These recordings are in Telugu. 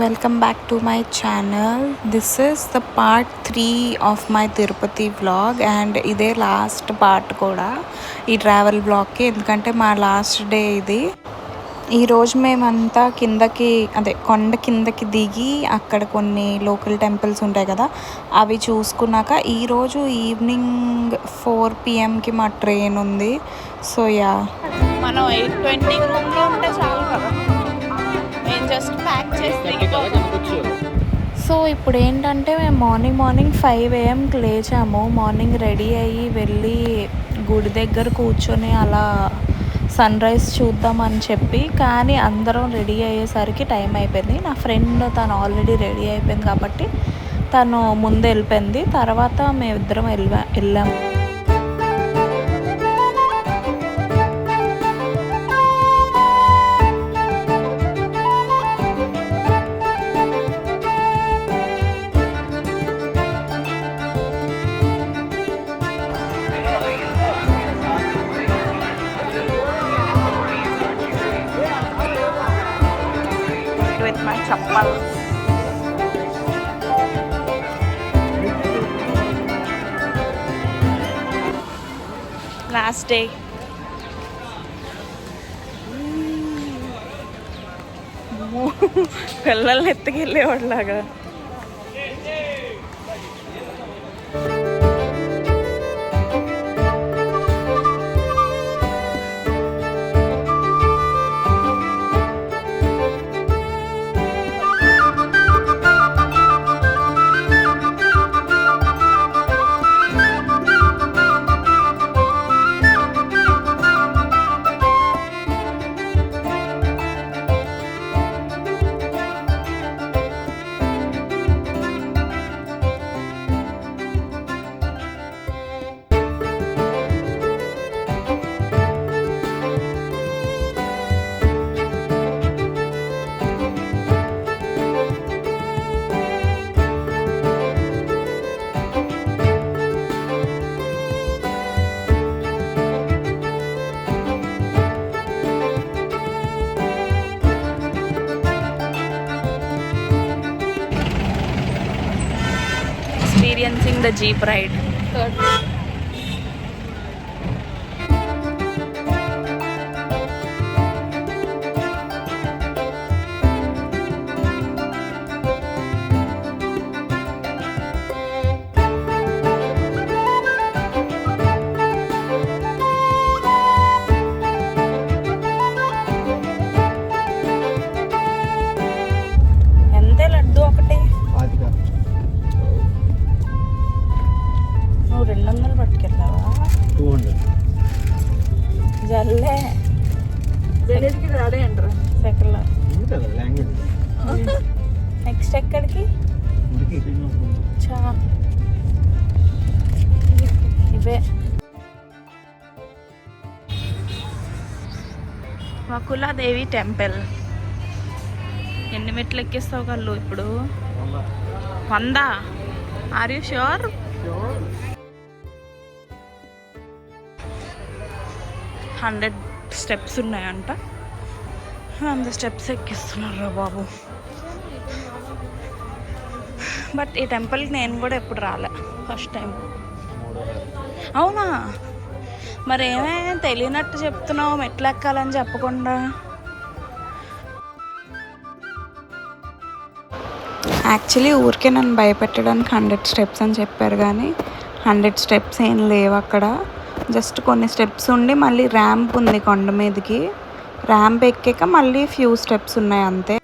Welcome back to my channel. This is the part 3 of my Tirupati vlog and ఇదే లాస్ట్ పార్ట్ కూడా ఈ ట్రావెల్ వ్లాగ్కి, ఎందుకంటే మా లాస్ట్ డే ఇది. ఈరోజు మేమంతా కొండ కిందకి దిగి అక్కడ కొన్ని లోకల్ టెంపుల్స్ ఉంటాయి కదా, అవి చూసుకున్నాక ఈరోజు ఈవినింగ్ 4 PM మా ట్రైన్ ఉంది. సో యా, మనం 8:20 రూమ్లో ఉంటే చాలు కదా, నేను జస్ట్ ప్యాక్ చేసి. సో ఇప్పుడు ఏంటంటే మేము మార్నింగ్ 5 AMకి లేచాము. మార్నింగ్ రెడీ అయ్యి వెళ్ళి గుడి దగ్గర కూర్చొని అలా సన్ రైజ్ చూద్దామని చెప్పి, కానీ అందరం రెడీ అయ్యేసరికి టైం అయిపోయింది. నా ఫ్రెండ్ తను ఆల్రెడీ రెడీ అయిపోయింది కాబట్టి తను ముందు వెళ్ళిపోయింది. తర్వాత మేమిద్దరం వెళ్ళాము. లాస్ట్ డే పిల్లల్ని ఎత్తుకెళ్ళేవాడిలాగా. Experiencing the jeep ride. ఎంతే లడ్డు ఒకటి? 200 పట్టుకెళ్ళావా? 200 జల్లే సెకండ్ నెక్స్ట్ ఎక్కడికి? చా ఇవే వకులాదేవి టెంపుల్. ఎన్ని మెట్లు ఎక్కిస్తావు కళ్ళు ఇప్పుడు? 100. Are you sure? 100 స్టెప్స్ ఉన్నాయంట. 100 స్టెప్స్ ఎక్కిస్తున్నారు బాబు. బట్ ఈ టెంపుల్కి నేను కూడా ఎప్పుడు రాలే, ఫస్ట్ టైం. అవునా? మరి ఏమే తెలియనట్టు చెప్తున్నావు, మెట్లు ఎక్కాలని చెప్పకుండా. యాక్చువల్లీ ఊరికే నన్ను భయపెట్టడానికి 100 స్టెప్స్ అని చెప్పారు, కానీ 100 స్టెప్స్ ఏం లేవు అక్కడ. జస్ట్ కొన్ని స్టెప్స్ ఉండి మళ్ళీ ర్యాంప్ ఉంది కొండ మీదకి. ర్యాంప్ ఎక్కాక మళ్ళీ ఫ్యూ స్టెప్స్ ఉన్నాయి అంతే.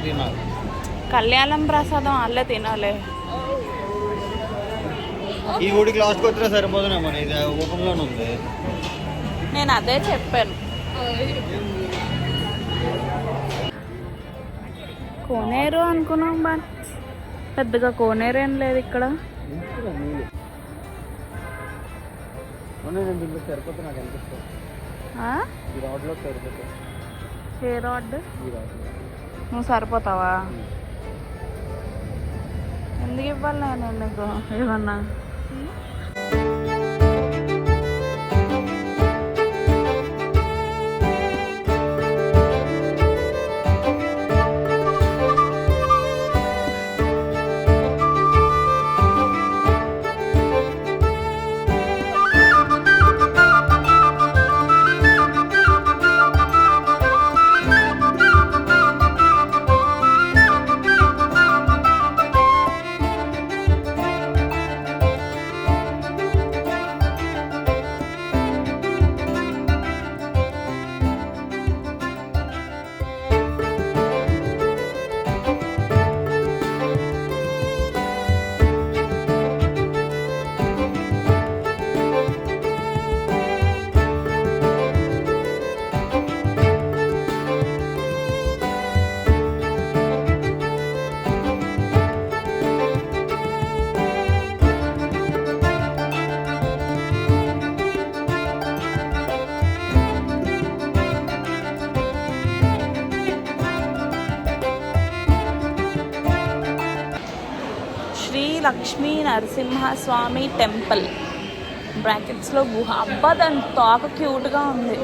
తినాలి. కళ్యాణం ప్రసాదం అల్లే తినాలి. ఈ గుడికి లాస్ట్కి వచ్చినా సరిపోతున్నామో, ఇది ఓపెన్లోనే ఉంది. నేను అదే చెప్పాను. కోనేరు అనుకున్నాం, బట్ పెద్దగా కోనేరు ఏం లేదు ఇక్కడ. సరిపోతే నాకు అనిపిస్తుంది. ఈ రోడ్లో సరిపోతుంది. ఏ రోడ్? నువ్వు సరిపోతావా? ఎందుకు ఇవ్వాలి నేను నీకు ఏమన్నా? లక్ష్మీ నరసింహస్వామి టెంపుల్ బ్రాకెట్స్లో గుహ. అబ్బా దాని తోక క్యూట్గా ఉంది.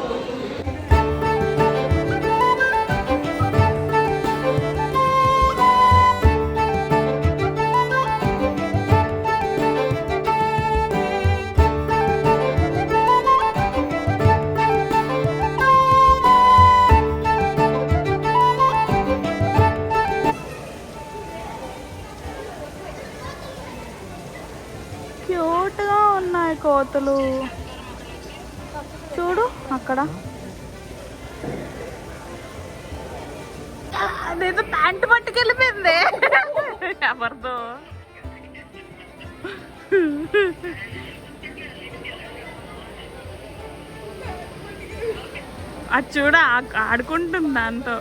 క్యూట్గా ఉన్నాయి కోతులు. చూడు అక్కడ. అదేదో ప్యాంటు పట్టుకెళ్ళిపోయింది ఎవరితో. అది చూడ ఆడుకుంటుంది దాంతో.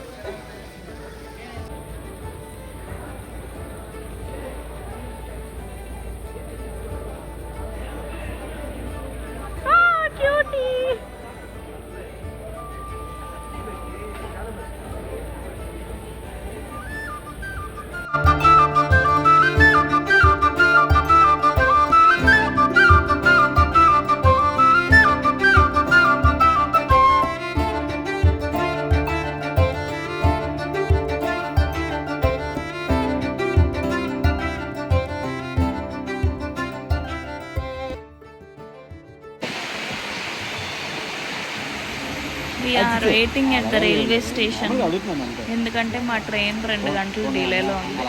We are waiting at the railway station. ఎందుకంటే మా ట్రైన్ 2 గంటలు డిలేలో ఉంది.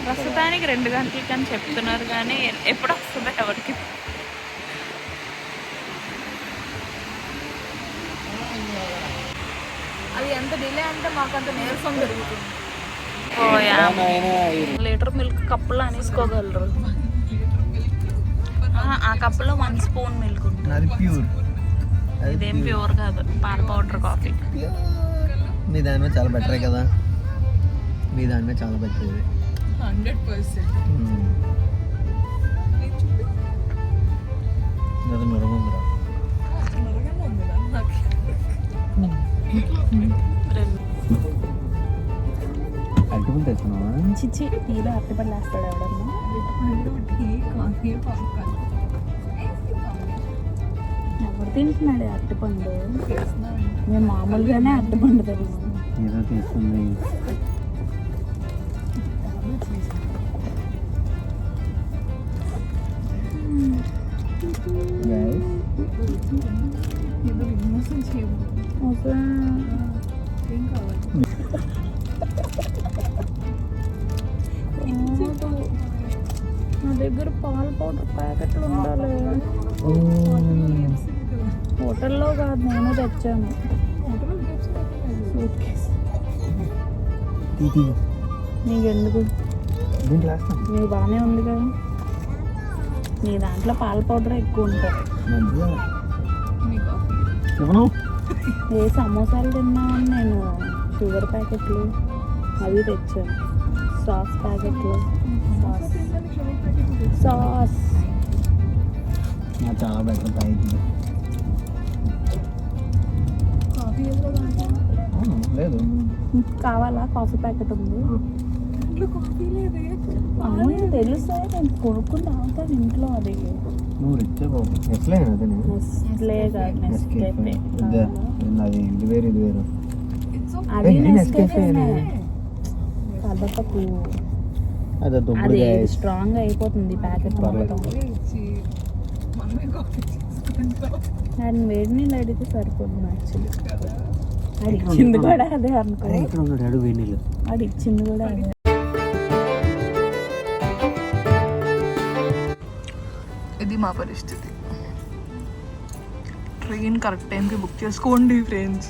ప్రస్తుతానికి 2 గంటలకి అని చెప్తున్నారు, కానీ ఎప్పుడు వస్తుందో ఎవరికి. అది ఎంత డిలే అంటే మాకు అంత నీరసం జరుగుతుంది. లీటర్ మిల్క్ కప్పులో అనేసుకోగలరు. ఆ కప్పులో 1 స్పూన్ మిల్క్ ఉంటుంది. ఇదేం ప్యూర్ కాదు, పాల పౌడర్ కాఫీ. మీ దాని మీద చాలా బెటరే కదా. మీ దాని మీద చాలా బెటర్ ఇది 100%. అరటిపండు తెస్తున్నావా? చిచ్చి టీలో అరటిపండు వేస్తాడు ఎవడన్నా. ఎవరు తింటున్నాడు అరటిపండు? మేము మామూలుగానే అరటిపండు తెలుసు. ఏదో తీస్తుంది. నా దగ్గర పాల పౌడర్ ప్యాకెట్లు ఉండాలి. హోటల్లో కాదు, నేను తెచ్చాను. సూట్ కేస్ నీకెందుకు? దీంట్లో వేస్తాను నీకు బాగానే ఉంది కదా. నీ దాంట్లో పాల పౌడర్ ఎక్కువ ఉంటుంది. చెప్పను ఏ సమోసాలు తిన్నామని నేను షుగర్ ప్యాకెట్లు అవి తెచ్చాను. సాస్ ప్యాకెట్లు, సాస్ నాకు చాలా బెటర్ తాగింది. లేదు కావాలా? కాఫీ ప్యాకెట్ ఉంది. అవును తెలుసా, నేను కొనుక్కుని తాగుతాను ఇంట్లో. అది నువ్వు రిచ్చే బాబు. నెస్లే అదే నెస్లే కాదు, నెస్కేఫే. అది ఇది వేరు ఇది వేరు. అది ఏ, నెస్కేఫే నెస్కేఫే. కదపకు. అదే అది దుబ్బుడుగా స్ట్రాంగ్ అయిపోతుంది ప్యాకెట్ మొత్తం. దాన్ని వేడి నీళ్ళు అడిగితే సరిపోతుంది. యాక్చువల్లీ అది ఇచ్చింది కూడా అదే అనుకో. ఇక్కడ ఉన్నాడు అడుగు వేడి నీళ్ళు. అది ఇచ్చింది కూడా అదే. ఇది మా పరిస్థితి. ట్రైన్ కరెక్ట్ టైంకి బుక్ చేసుకోండి ఫ్రెండ్స్.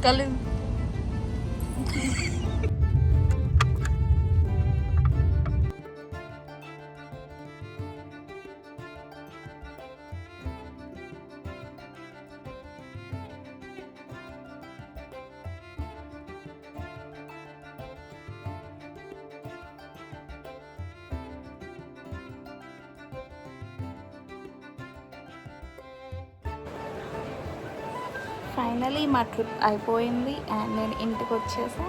కలిసి ఫైనలీ మా ట్రిప్ అయిపోయింది అండ్ నేను ఇంటికి వచ్చేసా.